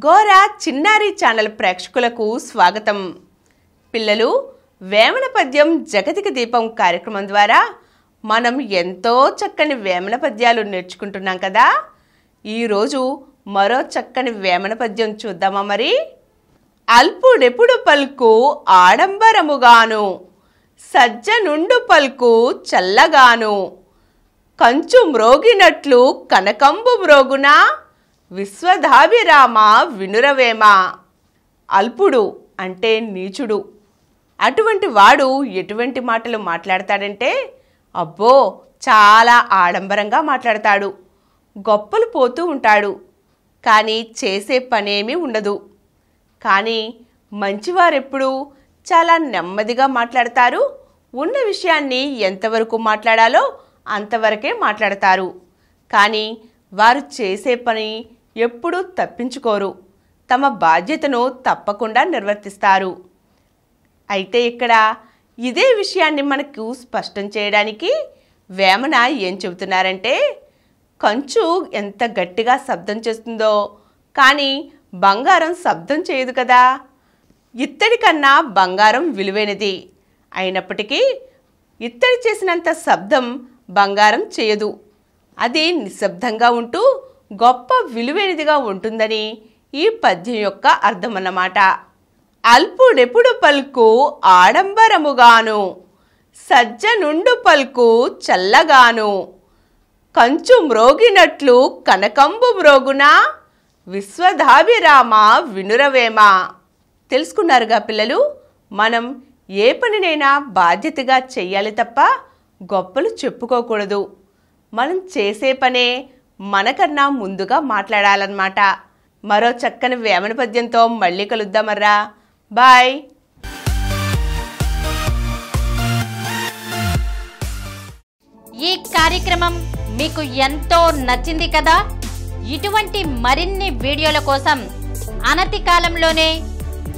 గోరా చిన్నారి ఛానల్ ప్రేక్షకులకు స్వాగతం. పిల్లలు, వేమన పద్యం జగతికి దీపం కార్యక్రమం ద్వారా మనం ఎంతో చక్కని వేమన పద్యాలు నేర్చుకుంటున్నాం కదా. ఈరోజు మరో చక్కని వేమన పద్యం చూద్దామా మరి. అల్పుడెప్పుడు పల్కు ఆడంబరముగాను, సజ్జనుండు పల్కు చల్లగాను, కంచు మ్రోగినట్లు కనకంబు మ్రోగునా, విశ్వధాభిరామ వినురవేమ. అల్పుడు అంటే నీచుడు. అటువంటి వాడు ఎటువంటి మాటలు మాట్లాడతాడంటే, అబ్బో చాలా ఆడంబరంగా మాట్లాడతాడు, గొప్పలు పోతూ ఉంటాడు, కానీ చేసే పనేమీ ఉండదు. కానీ మంచివారెప్పుడు చాలా నెమ్మదిగా మాట్లాడతారు, ఉన్న విషయాన్ని ఎంతవరకు మాట్లాడాలో అంతవరకే మాట్లాడతారు. కానీ వారు చేసే పని ఎప్పుడూ తప్పించుకోరు, తమ బాధ్యతను తప్పకుండా నిర్వర్తిస్తారు. అయితే ఇక్కడ ఇదే విషయాన్ని మనకు స్పష్టం చేయడానికి వేమన ఏం చెబుతున్నారంటే, కంచు ఎంత గట్టిగా శబ్దం చేస్తుందో కానీ బంగారం శబ్దం చేయదు కదా. ఇత్తడి కన్నా బంగారం విలువైనది అయినప్పటికీ ఇత్తడి చేసినంత శబ్దం బంగారం చేయదు. అది నిశ్శబ్దంగా ఉంటూ గొప్ప విలువైనదిగా ఉంటుందని ఈ పద్యం యొక్క అర్థం అన్నమాట. అల్పుడెప్పుడు పల్కు ఆడంబరముగాను, సజ్జనుండు పల్కు చల్లగాను, కంచు మ్రోగినట్లు కనకంబు మ్రోగునా, విశ్వధాభిరామ వినురవేమ. తెలుసుకున్నారుగా పిల్లలు, మనం ఏ పనినైనా బాధ్యతగా చెయ్యాలి తప్ప గొప్పలు చెప్పుకోకూడదు. మనం చేసే పనే మనకన్నా ముందుగా మాట్లాడాలన్నమాట. మరో చక్కని వేమన పద్యంతో మళ్ళీ కలుద్దామర్రా. బాయ్. ఈ కార్యక్రమం మీకు ఎంతో నచ్చింది కదా. ఇటువంటి మరిన్ని వీడియోల కోసం అనతి కాలంలోనే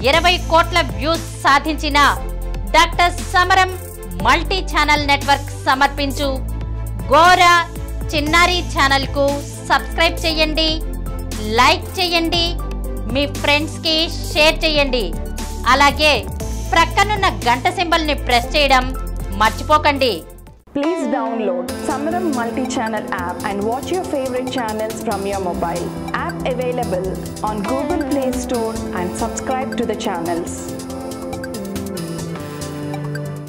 20 కోట్ల వ్యూస్ సాధించిన డాక్టర్ సమరం మల్టీ ఛానల్ నెట్వర్క్ సమర్పించు గోరా చిన్నారి ఛానల్కు సబ్స్క్రైబ్ చేయండి, లైక్ చేయండి, మీ ఫ్రెండ్స్కి షేర్ చేయండి. అలాగే ప్రక్కనున్న గంట సింబల్ని ప్రెస్ చేయడం మర్చిపోకండి. Please download Samaram multi-channel app and watch your favorite channels from your mobile. App available on Google Play Store and subscribe to the channels.